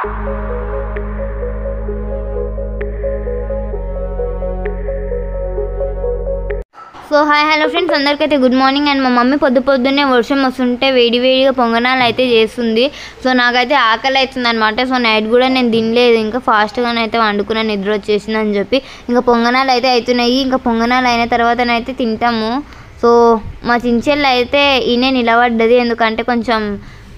So hi hello friends, అందరికైతే good morning. And మా mummy పొద్దున్నే వర్షం వస్తుంటే వేడిగా పొంగనాలు అయితే చేస్తుంది. సో నాకైతే ఆకలి అవుతుంది అనమాట. సో నైట్ కూడా నేను తినలేదు, ఇంకా ఫాస్ట్గానే అయితే వండుకున్నాను, నిద్ర వచ్చేసింది అని చెప్పి. ఇంకా పొంగనాలు అయితే అవుతున్నాయి, ఇంకా పొంగనాలు అయిన తర్వాతనైతే తింటాము. సో మా చించెల్లు అయితే ఈయనే నిలబడ్డది, ఎందుకంటే కొంచెం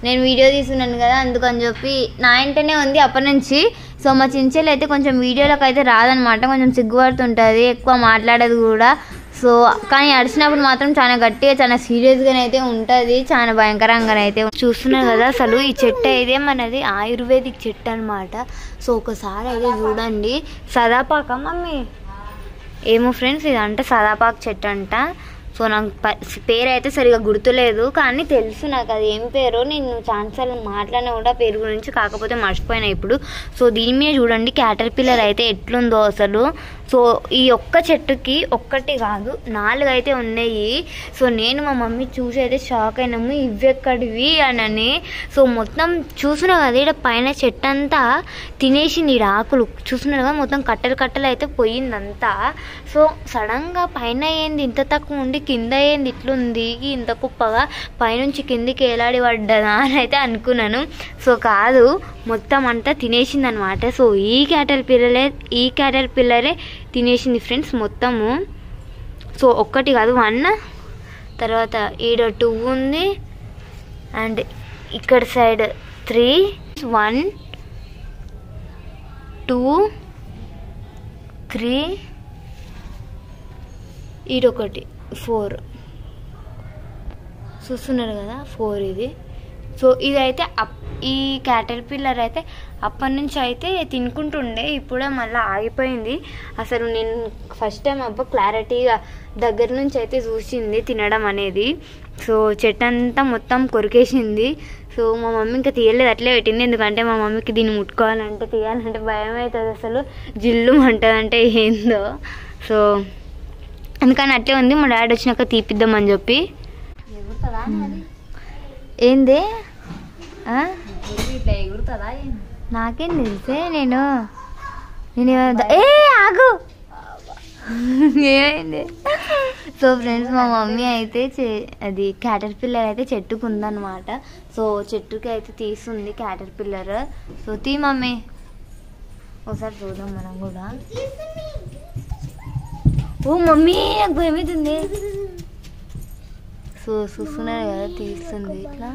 నేను వీడియో తీసుకున్నాను కదా, అందుకని చెప్పి నా ఇంటనే ఉంది అప్పటి నుంచి. సో మా చించెల్లు అయితే కొంచెం వీడియోలోకి అయితే రాదనమాట, కొంచెం సిగ్గుపడుతుంటుంది, ఎక్కువ మాట్లాడదు కూడా. సో కానీ అడిచినప్పుడు మాత్రం చాలా గట్టిగా చాలా సీరియస్గానే అయితే ఉంటుంది, చాలా భయంకరంగానే అయితే. చూస్తున్నారు కదా, అసలు ఈ చెట్టు అయితే మనది ఆయుర్వేదిక్ చెట్టు అనమాట. సో ఒకసారి అయితే చూడండి, సదాపాక మమ్మీ ఏమో ఫ్రెండ్స్, ఇదంటే సదాపాక్ చెట్టు అంట. సో నాకు పేరు అయితే సరిగా గుర్తులేదు, కానీ తెలుసు నాకు అది ఏం పేరో. నేను ఛాన్సార్లు మాట్లాడినా కూడా పేరు గురించి, కాకపోతే మర్చిపోయినా ఇప్పుడు. సో దీని మీద చూడండి క్యాటర్ పిల్లర్ అయితే ఎట్లుందో అసలు. సో ఈ ఒక్క చెట్టుకి ఒక్కటి కాదు 4 అయితే ఉన్నాయి. సో నేను మా మమ్మీ చూసి అయితే షాక్ అయినాము, ఇవెక్కడివి అని. సో మొత్తం చూసినా కదా, ఇక్కడ పైన చెట్టు అంతా తినేసింది, ఈ ఆకులు చూస్తున్నారు కదా, మొత్తం కట్టలు అయితే పోయిందంతా. సో సడన్గా పైన ఏంది ఇంత తక్కువ ఉండి కింద ఏంది ఇట్లుంది, ఇంత కుప్పగా పైనుంచి కిందికి ఏలాడి పడ్డదా అని అయితే అనుకున్నాను. సో కాదు, మొత్తం అంతా తినేసింది అనమాట. సో ఈ క్యాటర్ పిల్లరే తినేసింది ఫ్రెండ్స్ మొత్తము. సో ఒక్కటి కాదు 1, తర్వాత ఈడ 2 ఉంది, అండ్ ఇక్కడ సైడ్ 3, 1 2 3, ఈడొకటి 4. చూస్తున్నారు కదా 4 ఇది. సో ఇదైతే ఈ క్యాటర్ పిల్లర్ అయితే అప్పటి నుంచి అయితే తినుకుంటుండే, ఇప్పుడే మళ్ళీ ఆగిపోయింది. అసలు నేను ఫస్ట్ టైం క్లారిటీగా దగ్గర నుంచి అయితే చూసింది తినడం అనేది. సో చెట్టు అంతా మొత్తం కొరికేసింది. సో మా మమ్మీ ఇంకా తీయలేదు, అట్లే పెట్టింది, ఎందుకంటే మా మమ్మీకి దీన్ని ముట్టుకోవాలంటే తీయాలంటే భయం అవుతుంది, అసలు జిల్లు అంటదంటే ఏందో. సో అందుకని అట్లే ఉంది. మా డాడీ వచ్చినాక తీపిద్దామని చెప్పి. ఏంది నాకేం తెలిసే, నేను ఆగు ఏమైంది. సో ఫ్రెండ్స్, మా మమ్మీ అయితే అది క్యాటర్ పిల్లర్ అయితే చెట్టుకు ఉందన్నమాట. సో చెట్టుకి అయితే తీస్తుంది క్యాటర్ పిల్లర్. సో తీ మమ్మీ, ఒకసారి చూద్దాం మనం కూడా. ఓ మమ్మీ నాకు భయం అవుతుంది. సో చూస్తున్నారు కదా, తీస్తుంది ఇట్లా.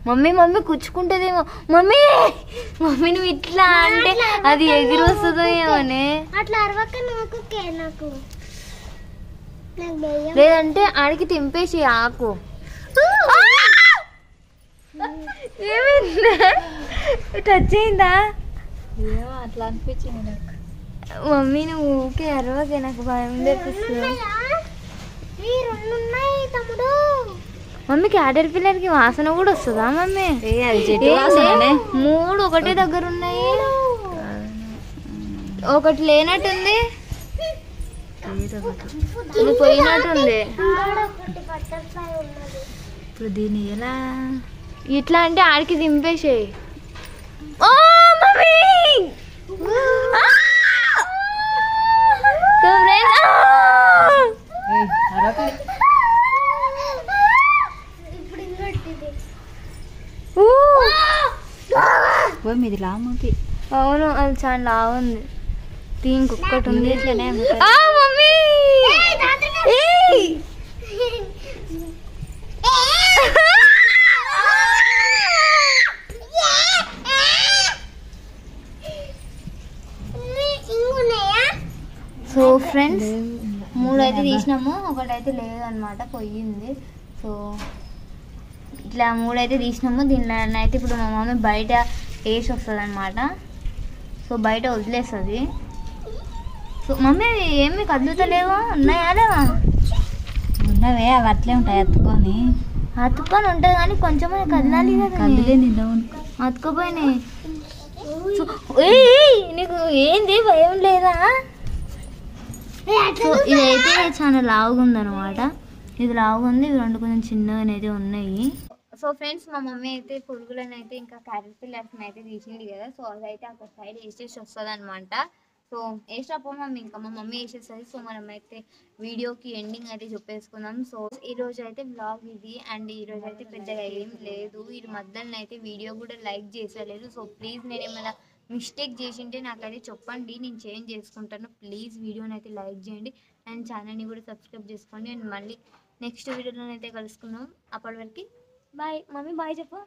మమ్మీ కూర్చుకుంటుందేమో. మమ్మీ నువ్వు ఇట్లా అంటే అది ఎగిరి వస్తుందో ఏమోనే, లేదంటే ఆడికి తింపేసి ఆకు. ఏమైందా, టచ్ అయిందా? అట్లా అనిపించింది నాకు. మమ్మీ నువ్వు ఊకే అరవకే, నాకు భయం తెప్పిస్తుంది. మమ్మీ క్యాటర్ పిల్లర్కి వాసన కూడా వస్తుందా మమ్మీ? 3 ఒకటే దగ్గర ఉన్నాయి, ఒకటి లేనట్టుంది, ఇది పోయినట్టుంది. ఇప్పుడు దీన్ని ఎలా ఇట్లా అంటే ఆడికి దింపేసేయి. ఓ మమ్మీ ఇది లావుంది. అవును, అది చాలా లావుంది. ఇంకొకటి ఉంది ఇట్లనే. సో ఫ్రెండ్స్, 3 అయితే తీసినాము, ఒకటైతే లేదనమాట, పోయింది. సో ఇట్లా 3 అయితే తీసినాము. దీనిలో అయితే ఇప్పుడు మా మమ్మీ బయట వేసి వస్తుంది అనమాట. సో బయట వదిలేస్తుంది. సో మమ్మీ ఏమి కదులుతలేవా, ఉన్నాయా లేవా? ఉన్నవే, అవి అట్లే ఉంటాయి, అతుక్కొని ఉంటుంది, కానీ కొంచెం కదలాలి కదా. అతుక్కుపోయినాయి. నీకు ఏంది భయం లేదా? సో ఇదైతే చాలా లావుగా ఉందన్నమాట. ఇది లావుగా ఉంది, ఇవి 2 కొంచెం చిన్నగానైతే ఉన్నాయి. సో ఫ్రెండ్స్ మా మమ్మీ అయితే పురుగులను అయితే ఇంకా క్యారెట్ పిల్లర్స్ని అయితే తీసింది కదా. సో అదైతే అక్కడ సైడ్ వేసేసి వస్తుంది అనమాట. సో వేసినప్పో మమ్మీ ఇంకా మా మమ్మీ వేసేస్తుంది. సో మనం అయితే వీడియోకి ఎండింగ్ అయితే చెప్పేసుకుందాం. సో ఈ రోజు అయితే బ్లాగ్ ఇది. అండ్ ఈ రోజు అయితే పెద్దగా ఏం లేదు. ఈ మధ్యలో అయితే వీడియో కూడా లైక్ చేసలేదు. సో ప్లీజ్ నేను ఏమైనా మిస్టేక్ చేసింటే నాకైతే చెప్పండి, నేను చేంజ్ చేసుకుంటాను. ప్లీజ్ వీడియోని అయితే లైక్ చేయండి అండ్ ఛానల్ని కూడా సబ్స్క్రైబ్ చేసుకోండి. అండ్ మళ్ళీ నెక్స్ట్ వీడియోలో అయితే కలుసుకుందాం. అప్పటి వరకు బాయ్. మమ్మీ బాయ్ చెప్పు.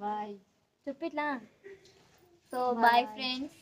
బాయ్ చెప్పు ఇట్లా. So bye friends.